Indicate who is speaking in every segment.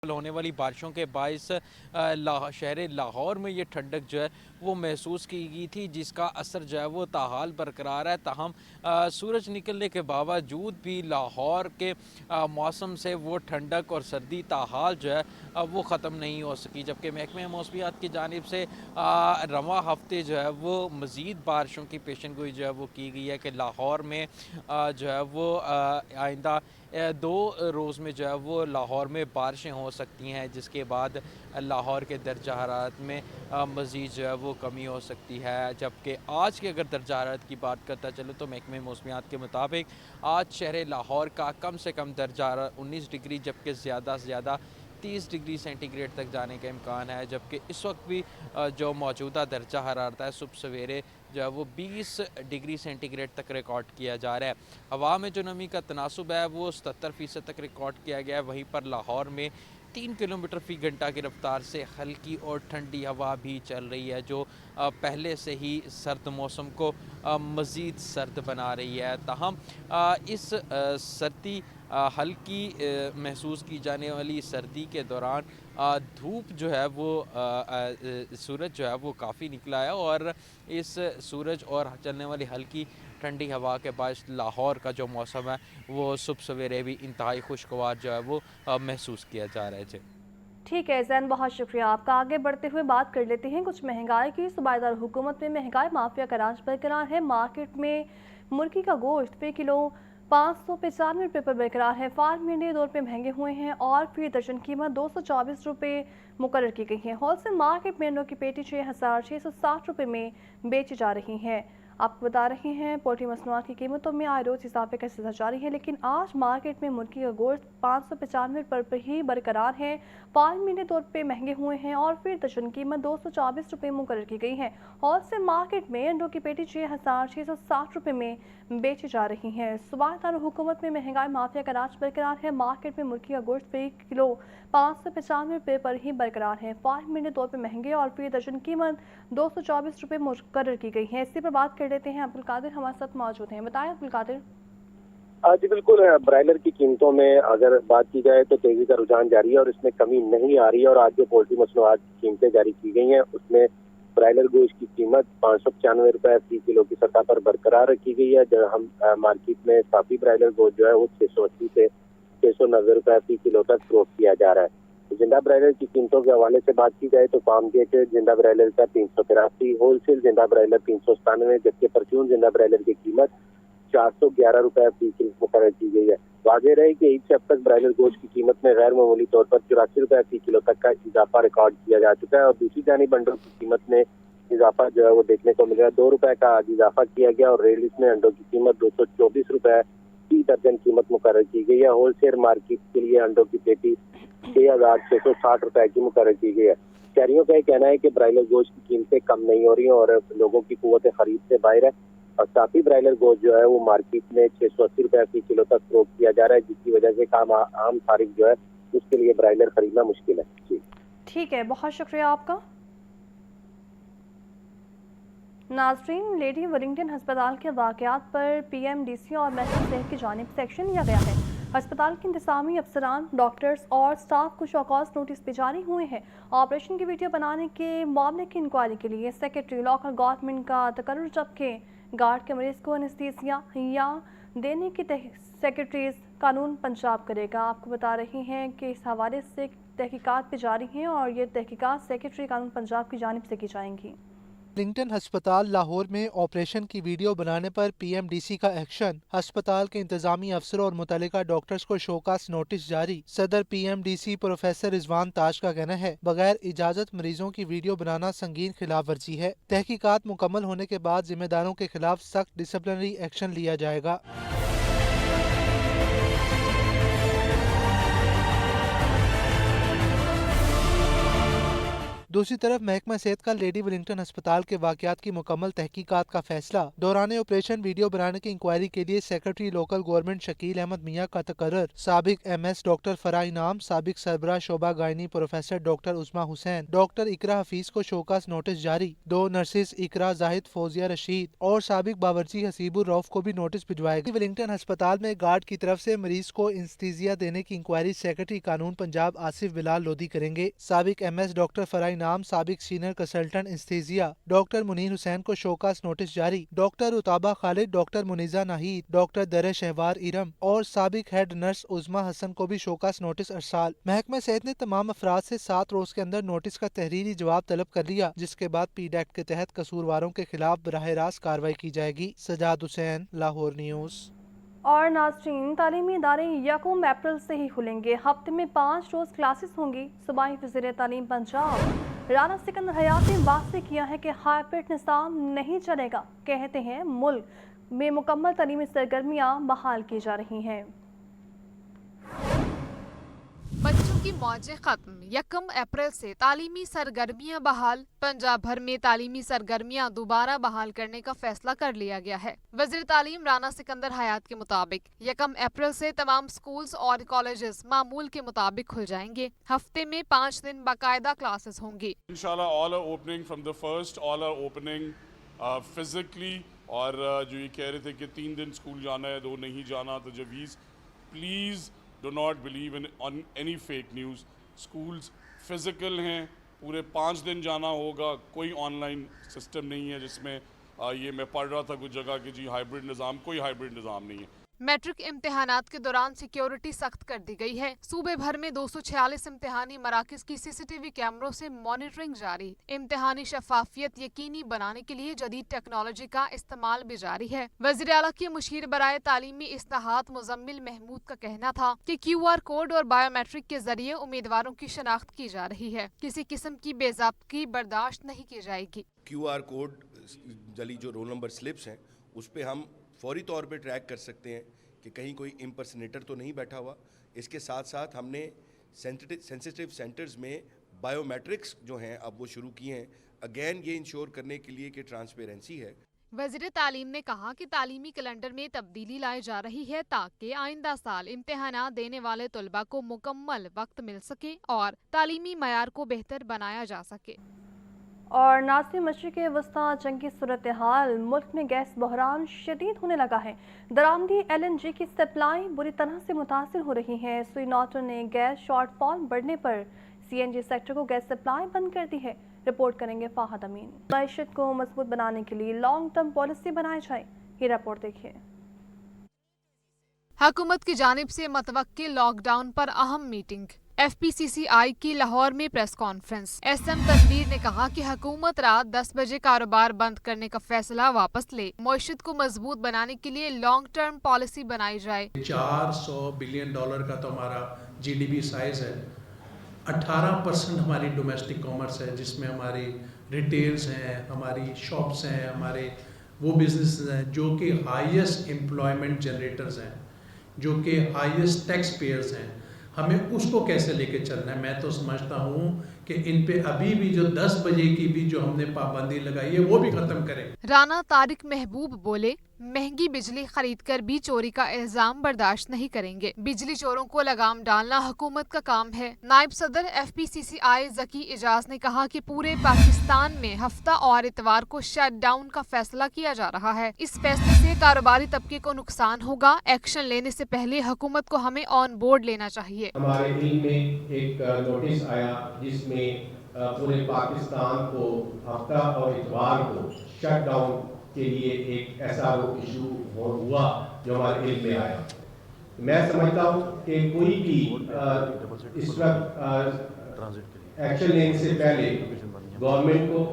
Speaker 1: होने वाली बारिशों के बायस शहर लाहौर में ये ठंडक जो है वो महसूस की गई थी, जिसका असर जो है वो ताहाल बरकरार है। ताहम सूरज निकलने के बावजूद भी लाहौर के मौसम से वो ठंडक और सर्दी ताहाल जो है वो ख़त्म नहीं हो सकी। जबकि महकमे मौसमियात की जानिब से रवा हफ्ते जो है वो मज़ीद बारिशों की पेशन गोई जो है वो की गई है कि लाहौर में जो है वो आइंदा 2 रोज़ में जो है वो लाहौर में बारिशें हो सकती हैं, जिसके बाद लाहौर के दर्जा हरारत में मज़ीद जो है वो कमी हो सकती है। जबकि आज की अगर दर्जा हरारत की बात करता चलो तो महकमे मौसमियात के मुताबिक आज शहर लाहौर का कम से कम दर्जा हरारत 19 डिग्री जबकि ज़्यादा से ज़्यादा 30 डिग्री सेंटीग्रेड तक जाने का इम्कान है। जबकि इस वक्त भी जो मौजूदा दर्जा हरारत है सुबह सवेरे जो है वो 20 डिग्री सेंटीग्रेड तक रिकॉर्ड किया जा रहा है। हवा में जो नमी का तनासुब है वो 77% तक रिकॉर्ड किया गया है। वहीं पर लाहौर में 3 किलोमीटर फ़ी घंटा की रफ्तार से हल्की और ठंडी हवा भी चल रही है, जो पहले से ही सर्द मौसम को मज़ीद सर्द बना रही है। ताहम इस सर्दी हल्की महसूस की जाने वाली सर्दी के दौरान धूप जो है वो सूरज जो है वो काफ़ी निकला है, और इस सूरज और चलने वाली हल्की ठंडी हवा के बायस लाहौर का जो मौसम है वो सुबह सवेरे भी इंतहाई खुशगवार जो है वो महसूस किया जा रहा है। जी
Speaker 2: ठीक है ज़ैन, बहुत शुक्रिया आपका। आगे बढ़ते हुए बात कर लेते हैं कुछ महंगाई की। सूबादार हुकूमत में महंगाई माफिया का राज बरकरार है। मार्केट में मुर्गी का गोश्त फी किलो 595 रुपये पर बरकरार है। फार्म मीडिया 2 रुपये महंगे हुए हैं और फी दर्जन कीमत 224 रुपये मुकर्रर की गई है। होलसेल मार्केट में अंडों की पेटी 6660 रुपये में बेची जा रही है। आपको बता रहे हैं पोल्ट्री मसनूआत की कीमतों में आए रोज इजाफे का सिलसिला जारी है, लेकिन आज मार्केट में मुर्गी का गोश्त 595 पर ही बरकरार है। फार्म मीडिया 2 रुपये महंगे हुए हैं और फिर दर्जन कीमत 224 रुपये मुकर्रर की गई है। होलसेल मार्केट में अंडों की पेटी 6660 रुपये में बेची जा रही है। सूबादार हुकूमत में महंगाई माफिया का राज बरकरार है। मार्केट में मुर्गी का गोश्त फी किलो 595 रुपये पर ही बरकरार है। फार्म मीडिया 2 रुपये महंगे और फिर दर्जन कीमत 224 रुपये मुकर्रर की गई है। इसी पर बात कर लेते हैं, अब्दुल कादिर हमारे साथ मौजूद हैं। बताएं अब्दुल कादिर।
Speaker 3: जी बिल्कुल, ब्रायलर की कीमतों में अगर बात की जाए तो तेजी का रुझान जारी है और इसमें कमी नहीं आ रही है। और आज जो पोल्ट्री मसनूआत की कीमतें जारी की गई हैं उसमें ब्रायलर गोश्त की कीमत 595 रुपये फी किलो की सतह पर बरकरार रखी गई है। जब हम मार्केट में साफी ब्रायलर गोश्त जो है वो 680 से 690 रुपये फी किलो तक फरोख्त किया जा रहा है। जिंदा ब्रायलर की कीमतों के हवाले से बात की जाए तो फार्म गेट जिंदा ब्रायलर का 383, होलसेल जिंदा ब्रायलर 397, जबकि परचून जिंदा ब्रायलर की कीमत 411 रुपये फी किलो मुकर्रर की गई है। वाज़ेह रहे कि ईद से अब तक ब्रायलर गोश्त की कीमत में गैर मामूली तौर पर 84 रुपये फी किलो तक का इजाफा रिकॉर्ड किया जा चुका है। और दूसरी जानिब अंडों की कीमत में इजाफा जो है वो देखने को मिला। 2 रुपये का आज इजाफा किया गया और रेलिस में अंडों की कीमत 224 रुपये फी दर्जन कीमत मुकर्रर की गई है। होलसेल मार्केट के लिए अंडों की पेटी 6660 रुपये की मुकर्रर की गई है। शहरियों का ये कहना है कि ब्रायलर गोश्त की कीमतें कम नहीं हो रही हैं और लोगों की कुव्वत खरीद से बाहर है। और साफी ब्रायलर गोश्त जो है वो मार्केट में 680 रुपये फी किलो तक फरोख्त किया जा रहा है, जिसकी वजह से आम तारीख जो है उसके लिए ब्रायलर खरीदना मुश्किल है। जी
Speaker 2: ठीक है, बहुत शुक्रिया आपका। नाजरीन, लेडी वेलिंगटन अस्पताल के वाक़यात पर PMDC और महकमा सेहत की जानिब से एक्शन लिया गया है। अस्पताल के इंतजामी अफसरान, डॉक्टर्स और स्टाफ को शौकौस नोटिस भी जारी हुए हैं। ऑपरेशन की वीडियो बनाने के मामले की इंक्वायरी के लिए सेक्रेटरी लोकल गवर्नमेंट का तकर्रुर, जबकि गार्ड के मरीज को एनेस्थीसिया या देने की सेक्रेटरीज कानून पंजाब करेगा। आपको बता रहे हैं कि इस हवाले से तहकीकात भी जारी हैं और ये तहकीकात सेक्रेटरी कानून पंजाब की जानिब से की जाएंगी।
Speaker 4: वेलिंगटन अस्पताल लाहौर में ऑपरेशन की वीडियो बनाने पर PMDC का एक्शन। अस्पताल के इंतजामी अफसरों और मुतल्लिका डॉक्टर्स को शोकास नोटिस जारी। सदर PMDC प्रोफेसर रिजवान ताज का कहना है बगैर इजाजत मरीजों की वीडियो बनाना संगीन खिलाफ वर्जी है। तहकीकात मुकम्मल होने के बाद जिम्मेदारों के खिलाफ सख्त डिसिप्लिनरी एक्शन लिया जाएगा। दूसरी तरफ महकमा सेहत का लेडी वेलिंगटन अस्पताल के वाकयात की मुकम्मल तहकीकात का फैसला। दौरान ऑपरेशन वीडियो बनाने की इंक्वायरी के लिए secretary local government Shakeel Ahmed Mian का तकर्रर। साबिक MS डॉक्टर फराह इनाम, साबिक सरबराह शोबा gynae professor doctor Usma Hussain, doctor Iqra Hafeez को शोकास नोटिस जारी। 2 नर्सिस इकरा जाहिद, फौजिया रशीद और साबिक बावर्ची हसीबुर रऊफ को भी नोटिस भिजवाए गए। वेलिंगटन अस्पताल में गार्ड की तरफ से मरीज को इंस्टीजिया देने की इंक्वायरी सेक्रेटरी कानून पंजाब आसिफ बिलाल लोधी करेंगे। साबिक MS डॉक्टर फराह इनाम, साबिक senior consultant anaesthesia doctor Munir Hussain को शोकास नोटिस जारी। Doctor Utaba Khalid, doctor Muneeza Nahid, doctor Dur Shahwar Iram और साबिक हेड नर्स उज़मा हसन को भी शोकास नोटिस अरसाल। महकमा सेहत ने तमाम अफराद से 7 रोज के अंदर नोटिस का तहरीरी जवाब तलब कर लिया, जिसके बाद पीड एक्ट के तहत कसूरवारों के खिलाफ बराह रास्त कार्रवाई की जाएगी। सजाद हुसैन, लाहौर न्यूज़।
Speaker 2: और नाज़रीन, तालीमी इदारे 1 अप्रैल से ही खुलेंगे। हफ्ते में 5 रोज क्लासेस होंगी। सूबाई वज़ीर तालीम पंजाब राना सिकंदर हयात ने वाज़ेह किया है कि हाईब्रिड निज़ाम नहीं चलेगा। कहते हैं मुल्क में मुकम्मल तालीमी सरगर्मियाँ बहाल की जा रही हैं।
Speaker 5: बच्चों की मौजें खत्म, 1 अप्रैल से तालीमी सरगर्मियां बहाल। पंजाब भर में तालीमी सरगर्मियां दोबारा बहाल करने का फैसला कर लिया गया है। वज़ीर तालीम राना सिकंदर हयात के मुताबिक 1 अप्रैल से तमाम स्कूल्स और कॉलेजेस मामूल के मुताबिक खुल जाएंगे। हफ्ते में 5 दिन बाकायदा क्लासेस होंगी।
Speaker 6: इंशाल्लाह all are opening from the first, all are opening physically. और जो ये कह रहे थे कि 3 दिन स्कूल जाना है, 2 नहीं जाना, तो जवीज़ please do not believe in on any fake news. Schools physical हैं, पूरे 5 दिन जाना होगा। कोई ऑनलाइन सिस्टम नहीं है जिसमें ये मैं पढ़ रहा था कुछ जगह कि जी हाइब्रिड निज़ाम, कोई हाइब्रिड निज़ाम नहीं है।
Speaker 5: मैट्रिक इम्तिहानात के दौरान सिक्योरिटी सख्त कर दी गई है। सूबे भर में 246 इम्तिहानी मराकज़ की CCTV कैमरों से मॉनिटरिंग जारी। इम्तिहानी शफाफियत यकीनी बनाने के लिए जदीद टेक्नोलॉजी का इस्तेमाल भी जारी है। वज़ीर आला के मुशीर बराए तालीमी इस्लाहात मुज़म्मिल महमूद का कहना था कि QR कोड और बायोमेट्रिक के जरिए उम्मीदवारों की शनाख्त की जा रही है। किसी किस्म की बेज़ाब्तगी बर्दाश्त नहीं की जाएगी।
Speaker 7: QR कोड जली जो रोल नंबर स्लिप्स हैं उस पर हम फौरी तौर पे ट्रैक कर सकते हैं कि कहीं कोई इम्पर्सनेटर तो नहीं बैठा हुआ। इसके साथ साथ हमने सेंसिटिव सेंटर्स में बायोमेट्रिक्स जो हैं अब वो शुरू किए हैं, अगेन ये इंश्योर करने के लिए कि ट्रांसपेरेंसी है।
Speaker 5: वज़ीर तालीम ने कहा कि तालीमी कैलेंडर में तब्दीली लाई जा रही है ताकि आइंदा साल इम्तिहानात देने वाले तलबा को मुकम्मल वक्त मिल सके और तालीमी मयार को बेहतर बनाया जा सके।
Speaker 2: और नाज़रीन, मशरिक़ वस्ता जंगी सूरत हाल, मुल्क में गैस बहरान शदीद होने लगा है। दरामदी LNG की सप्लाई बुरी तरह से मुतासर हो रही है। सुई नॉर्टन ने गैस शॉर्टफॉल बढ़ने पर CNG सेक्टर को गैस सप्लाई बंद कर दी है। रिपोर्ट करेंगे फाहद अमीन। मैशत को मजबूत बनाने के लिए लॉन्ग टर्म पॉलिसी बनाई जाए, ये रिपोर्ट देखिए।
Speaker 5: हुकूमत की जानिब से मतवक्किल लॉकडाउन पर अहम मीटिंग। FPCCI की लाहौर में प्रेस कॉन्फ्रेंस। SM तनवीर ने कहा कि हुकूमत रात 10 बजे कारोबार बंद करने का फैसला वापस ले। मईशत को मजबूत बनाने के लिए लॉन्ग टर्म पॉलिसी बनाई जाए।
Speaker 8: $400 बिलियन का तो हमारा GDP साइज है। 18% हमारी डोमेस्टिक कॉमर्स है, जिसमें हमारी रिटेल्स हैं, हमारी शॉप्स हैं, हमारे वो बिजनेस हैं जो कि हाईएस्ट एम्प्लॉयमेंट जनरेटर्स हैं, जो कि हाईएस्ट टैक्स पेयर्स हैं। हमें उसको कैसे लेके चलना है? मैं तो समझता हूँ कि इन पे अभी भी जो 10 बजे की भी जो हमने पाबंदी लगाई है वो भी खत्म करें।
Speaker 5: राना तारिक महबूब बोले, महंगी बिजली खरीद कर भी चोरी का इल्जाम बर्दाश्त नहीं करेंगे। बिजली चोरों को लगाम डालना हुकूमत का काम है। नायब सदर FPCCI ज़की इजाज ने कहा कि पूरे पाकिस्तान में हफ्ता और इतवार को शट डाउन का फैसला किया जा रहा है। इस फैसले से कारोबारी तबके को नुकसान होगा। एक्शन लेने से पहले हुकूमत को हमें ऑन बोर्ड लेना चाहिए।
Speaker 9: हमारे इल्म में एक नोटिस आया जिसमें पूरे पाकिस्तान को हफ्ता और इतवार को शट डाउन के लिए एक SRO इशू हुआ जो हमारे इल्म में आया। मैं समझता हूँ कि कोई भी इस वक्त एक्शन लेने से पहले गवर्नमेंट को,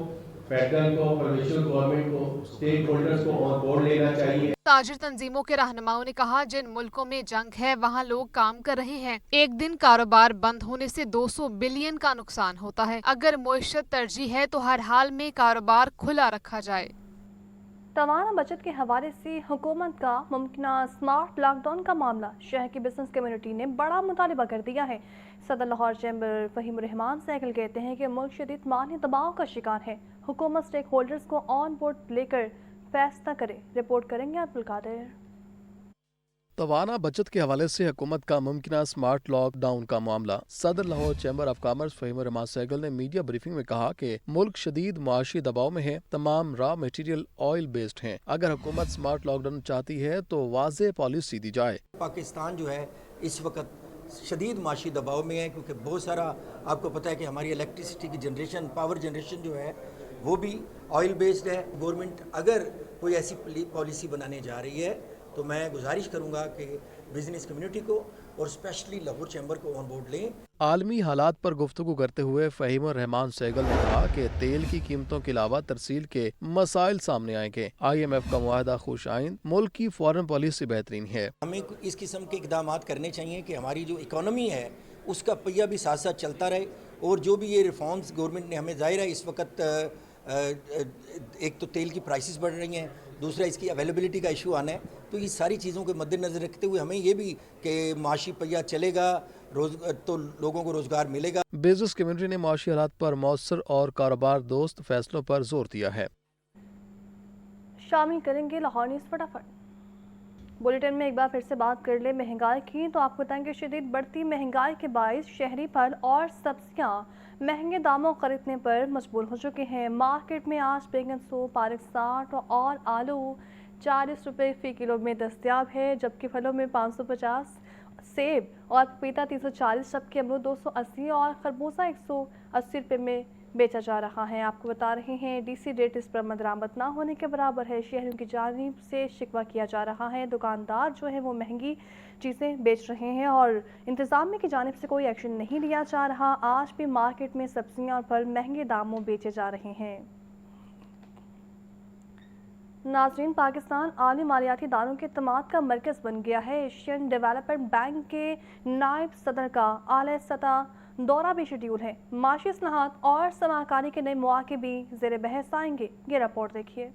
Speaker 9: फेडरल को, प्रोविंशियल गवर्नमेंट को, स्टेक होल्डर्स को ऑन बोर्ड लेना चाहिए।
Speaker 5: ताजिर तंजीमों के रहनुमाओं ने कहा, जिन मुल्कों में जंग है वहाँ लोग काम कर रहे हैं। एक दिन कारोबार बंद होने से 200 बिलियन का नुकसान होता है। अगर मईशत तरजीह है तो हर हाल में कारोबार खुला रखा जाए।
Speaker 2: तवाना बचत के हवाले से हुकूमत का मुमकिना स्मार्ट लॉकडाउन का मामला शहर की बिजनेस कम्युनिटी ने बड़ा मुतालबा कर दिया है। सदर लाहौर चैम्बर फहीम रहमान सहगल कहते हैं कि मुल्क शदीद माली दबाव का शिकार है। हुकूमत स्टेक होल्डर्स को ऑन बोर्ड लेकर फैसला करे। रिपोर्ट करेंगे अब्दुल कादिर।
Speaker 10: तवाना बचत के हवाले से हुकूमत का मुमकिना स्मार्ट लॉकडाउन का मामला। सदर Lahore chamber of commerce Faheem Rahman Sehgal ने मीडिया ब्रीफिंग में कहा कि मुल्क शदीद मुआशी दबाव में है, तमाम रॉ मटेरियल ऑयल बेस्ड हैं। अगर हुकूमत स्मार्ट लॉकडाउन चाहती है तो वाज़ेह पॉलिसी दी जाए।
Speaker 11: पाकिस्तान जो है इस वक्त शदीद माशी दबाव में है, क्योंकि बहुत सारा आपको पता है कि हमारी इलेक्ट्रिसिटी की जनरेशन, पावर जनरेशन जो है वो भी ऑयल बेस्ड है। गवर्नमेंट अगर कोई ऐसी पॉलिसी बनाने जा रही है तो मैं गुजारिश करूंगा कि बिजनेस कम्युनिटी को और स्पेशली लाहौर चैम्बर को ऑन बोर्ड लें।
Speaker 10: आलमी हालात पर गुफ्तगू करते हुए फहीम रहमान सहगल ने कहा कि तेल की कीमतों के अलावा तरसील के मसाइल सामने आएंगे। IMF का मुआहदा खुश आइंद, मुल्क की फॉरेन पॉलिसी बेहतरीन है।
Speaker 11: हमें इस किस्म के इकदाम करने चाहिए कि हमारी जो इकोनॉमी है उसका पहिया भी साथ साथ चलता रहे, और जो भी ये रिफॉर्म्स गवर्नमेंट ने हमें, जाहिर है इस वक्त एक तो तेल की प्राइसेस बढ़ रही हैं, दूसरा इसकी अवेलेबिलिटी का इशू आना है, तो ये सारी चीज़ों के मद्देनज़र रखते हुए हमें ये भी कि माशी पहिया चलेगा, तो लोगों को रोज़गार मिलेगा।
Speaker 10: बिजनेस कम्युनिटी ने माशी हालात पर मौसर और कारोबार दोस्त फैसलों पर जोर दिया है।
Speaker 2: शामिल करेंगे लाहौर न्यूज़ फटाफट। बुलेटिन में एक बार फिर से बात कर ले महंगाई की, तो आपको बताएं कि शदीद बढ़ती महंगाई के बायस शहरी फल और सब्जियां महंगे दामों खरीदने पर मजबूर हो चुके हैं। मार्केट में आज बैंगन 100, पालक 60 और आलू 40 रुपये फ़ी किलो में दस्तियाब है, जबकि फलों में 550, सेब और पपीता 340, जबकि अमरूद 280 और खरबूजा 180 रुपये में बेचा जा रहा है। आपको बता रहे हैं DC रेट इस पर मदरामद ना होने के बराबर है। शहरों की जानिब से शिकवा किया जा रहा है, दुकानदार जो है वो महंगी चीज़ें बेच रहे हैं और इंतज़ामिया की जानिब से कोई एक्शन नहीं लिया जा रहा। आज भी मार्केट में सब्जियां और फल महंगे दामों बेचे जा रहे हैं। नाज़रीन, पाकिस्तान आली मालियाती इदारों के इत्तेमाद का मरकज़ बन गया है। एशियन डेवलपमेंट बैंक के नायब सदर का आला सतह दौरा भी शेड्यूल है। माशी इस्लाहात और सरमाकारी के नए मौके भी ज़ेर बहस आएंगे। ये रिपोर्ट देखिए।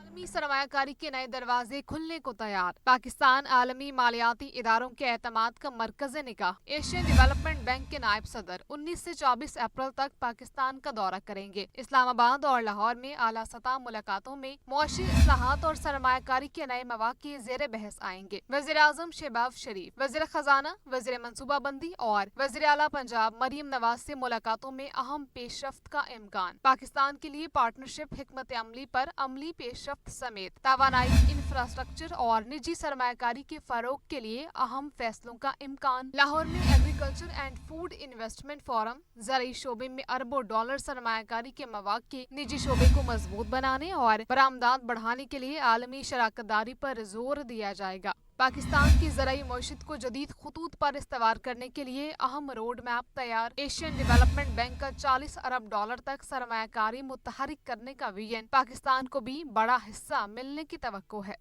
Speaker 5: आलमी सरमायाकारी के नए दरवाजे खुलने को तैयार। पाकिस्तान आलमी मालियाती इदारों के एतमाद का मरकज़ निगाह। एशियन डेवलपमेंट बैंक के नायब सदर 19 से 24 अप्रैल तक पाकिस्तान का दौरा करेंगे। इस्लामाबाद और लाहौर में आला सतह मुलाकातों में मुआशी इस्लाहात और सरमायाकारी के नए मौके ज़ेर बहस आएंगे। वज़ीर आज़म शहबाज शरीफ, वज़ीर खजाना, वज़ीर मनसूबाबंदी और वज़ीर आला पंजाब मरीम नवाज से मुलाकातों में अहम पेशरफ्त का इम्कान। पाकिस्तान के लिए पार्टनरशिप हिकमत अमली पर अमली पेशरफ्त समेत तवानाई, इंफ्रास्ट्रक्चर और निजी सरमायाकारी के फरोग के लिए अहम फैसलों का इम्कान। लाहौर में agriculture and food investment forum, ज़राई शोबे में अरबों डॉलर सरमायाकारी के मौके, निजी शोबे को मजबूत बनाने और बरामदात बढ़ाने के लिए आलमी शराकतदारी पर जोर दिया जाएगा। पाकिस्तान की ज़राई मईशत को जदीद खतूत पर इस्तवार करने के लिए अहम रोड मैप तैयार। एशियन डेवलपमेंट बैंक का 40 अरब डॉलर तक सरमायाकारी मुतहरिक करने का विजन। पाकिस्तान को भी बड़ा हिस्सा मिलने की तवक्को है।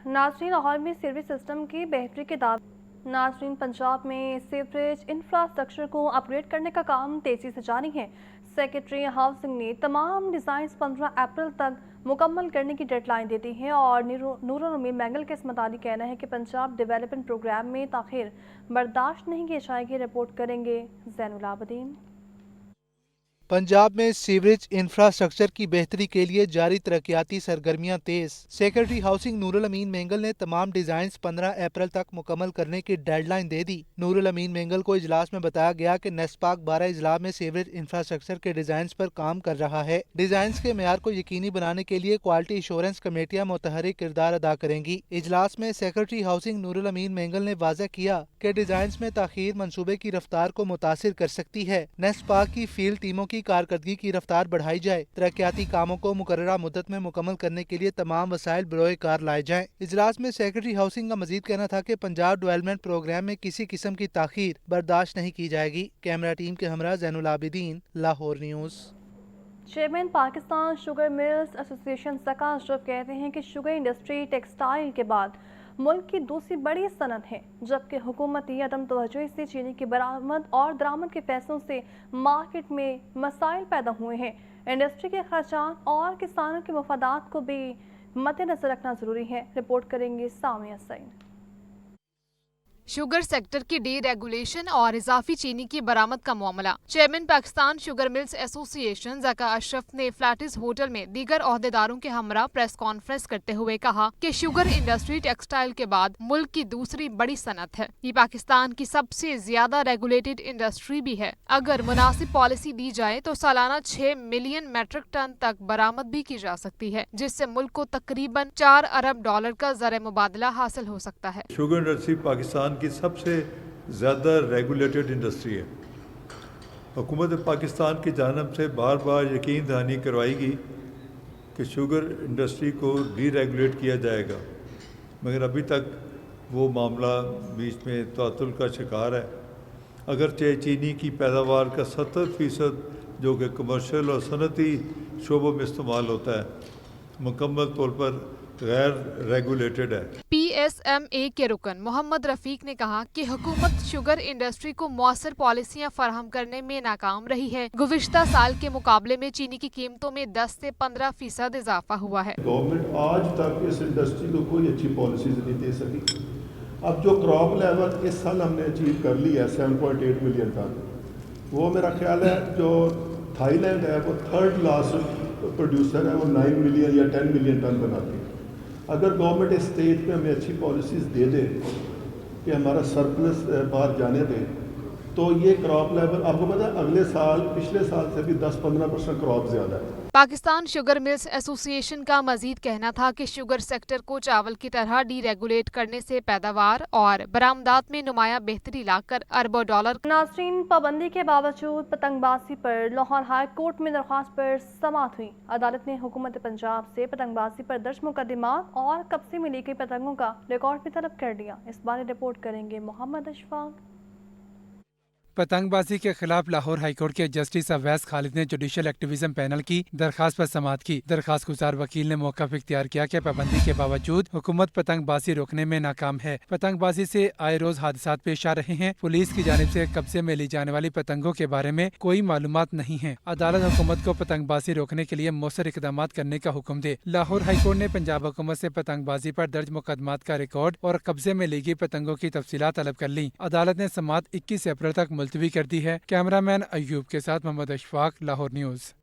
Speaker 2: नाज़रीन, लाहौर में सीवरेज सिस्टम की बेहतरी के दावे। नाज़रीन, पंजाब में सीवरेज इंफ्रास्ट्रक्चर को अपग्रेड करने का काम तेज़ी से जारी है। सेक्रेटरी हाउसिंग ने तमाम डिज़ाइन 15 अप्रैल तक मुकम्मल करने की डेडलाइन दे दी है और नूरुल अमीन मैंगल के इस मुताबिक कहना है कि पंजाब डेवलपमेंट प्रोग्राम में ताख़ीर बर्दाश्त नहीं की जाएगी। रिपोर्ट करेंगे ज़ैनुल आबदीन।
Speaker 4: पंजाब में सीवरेज इंफ्रास्ट्रक्चर की बेहतरी के लिए जारी तरक्याती सरगर्मियां तेज। सेक्रेटरी हाउसिंग नूरुल अमीन मेंगल ने तमाम डिजाइन 15 अप्रैल तक मुकम्मल करने की डेडलाइन दे दी। नूरुल अमीन मेंगल को इजलास में बताया गया कि नेस्पाक 12 अजला में सीवरेज इंफ्रास्ट्रक्चर के डिजाइन पर काम कर रहा है। डिजाइन के मेयार को यकीनी बनाने के लिए क्वालिटी इंश्योरेंस कमेटियां मुतहरिक किरदार अदा करेंगी। इजलास में सेक्रेटरी हाउसिंग नूरुल अमीन मेंगल ने वाज़ेह किया कि डिजाइन में ताखीर मंसूबे की रफ्तार को मुतासिर कर सकती है। नेस्पाक की फील्ड टीमों की कारकर्दगी की रफ्तार बढ़ाई जाए। तरक्याती कामों को मुकर्ररा मुद्दत में मुकम्मल करने के लिए तमाम वसाइल बरोए कार लाए जाएं। इजलास में सेक्रेटरी हाउसिंग का मजीद कहना था कि पंजाब डेवलपमेंट प्रोग्राम में किसी किस्म की ताखीर बर्दाश्त नहीं की जाएगी। कैमरा टीम के हमरा Zainul Abidin, Lahore news.
Speaker 2: Chairman Pakistan sugar mills association सका अशरफ कहते हैं कि शुगर इंडस्ट्री टेक्सटाइल के बाद मुल्क की दूसरी बड़ी सनत है, जबकि हुकूमती अदम तवज्जोही से चीनी की बरामद और दरामद के फैसलों से मार्केट में मसाइल पैदा हुए हैं। इंडस्ट्री के खर्चात और किसानों के मफादात को भी मद्देनजर रखना जरूरी है। रिपोर्ट करेंगे सामिया सईद।
Speaker 5: शुगर सेक्टर की डीरेगुलेशन और इजाफी चीनी की बरामद का मामला। Chairman Pakistan sugar mills association Zaka Ashraf ने फ्लैटिस होटल में दीगर ओहदेदारों के हमरा प्रेस कॉन्फ्रेंस करते हुए कहा कि शुगर इंडस्ट्री टेक्सटाइल के बाद मुल्क की दूसरी बड़ी सनत है। ये पाकिस्तान की सबसे ज्यादा रेगुलेटेड इंडस्ट्री भी है। अगर मुनासिब पॉलिसी दी जाए तो सालाना 6 मिलियन मेट्रिक टन तक बरामद भी की जा सकती है, जिससे मुल्क को तकरीबन $4 अरब का ज़र मुबादला हासिल हो सकता है।
Speaker 12: शुगर इंडस्ट्री पाकिस्तान की सबसे ज़्यादा रेगुलेटेड इंडस्ट्री है। हुकूमत पाकिस्तान की जानब से बार बार यकीन दहानी करवाई गई कि शुगर इंडस्ट्री को डीरेगुलेट किया जाएगा, मगर अभी तक वो मामला बीच में तातुल का शिकार है। अगरचे चीनी की पैदावार का 70% जो कि कमर्शियल और सनती शोबों में इस्तेमाल होता है, मुकम्मल तौर पर गैर रेगुलेटेड है।
Speaker 5: PSMA के रुकन मोहम्मद रफीक ने कहा कि हुकूमत शुगर इंडस्ट्री को मौसर पॉलिसियां फराहम करने में नाकाम रही है। गुज़िश्ता साल के मुकाबले में चीनी की कीमतों में 10 से 15% इजाफा हुआ है।
Speaker 13: गवर्नमेंट आज तक इस इंडस्ट्री को कोई अच्छी पॉलिसीज नहीं दे सकी। अब जो क्रॉप लेवल इस साल हमने अचीव कर लिया 7.8 मिलियन टन, वो मेरा ख्याल है जो थाईलैंड है वो 3rd लार्जेस्ट प्रोड्यूसर है, वो 9 मिलियन या 10 मिलियन टन बनाती है। अगर गवर्नमेंट इस स्टेज पे हमें अच्छी पॉलिसीज़ दे दे कि हमारा सरप्लस बाहर जाने दे, तो ये क्रॉप लेवल आपको पता है अगले साल पिछले साल से भी 10-15% क्रॉप ज़्यादा है।
Speaker 5: पाकिस्तान शुगर मिल्स एसोसिएशन का मजीद कहना था कि शुगर सेक्टर को चावल की तरह डीरेगुलेट करने से पैदावार और बरामदात में नुमाया बेहतरी लाकर अरबों डॉलर।
Speaker 2: नाज़रीन, पाबंदी के बावजूद पतंगबाजी पर लाहौर हाई कोर्ट में दरख्वास्त पर समाअत हुई। अदालत ने हुकूमत पंजाब से पतंगबाजी पर दर्ज मुकदमात और कब्जे में ली गई पतंगों का रिकॉर्ड भी तलब कर दिया। इस बारे रिपोर्ट करेंगे मोहम्मद अशफाक।
Speaker 14: पतंगबाजी के खिलाफ लाहौर हाईकोर्ट के जस्टिस अवैस खालिद ने जुडिशल एक्टिविज्म पैनल की दरखास्त पर समाअत की। दरखास्त गुजार वकील ने मौक़िफ़ इख्तियार किया कि पाबंदी के बावजूद हुकूमत पतंगबाजी रोकने में नाकाम है। पतंगबाजी से आए रोज हादसात पेश आ रहे हैं। पुलिस की जानिब से कब्जे में ली जाने वाली पतंगों के बारे में कोई मालूमात नहीं है। अदालत हुकूमत को पतंगबाजी रोकने के लिए मौसर इक़दाम करने का हुक्म दे। लाहौर हाईकोर्ट ने पंजाब हुकूमत से पतंगबाजी पर दर्ज मुकदमात का रिकॉर्ड और कब्जे में ली गई पतंगों की तफसीलात तलब कर ली। अदालत ने समाअत 21 अप्रैल तक मुलतवी कर दी है। कैमरामैन अयूब के साथ मोहम्मद अशफाक, लाहौर न्यूज़।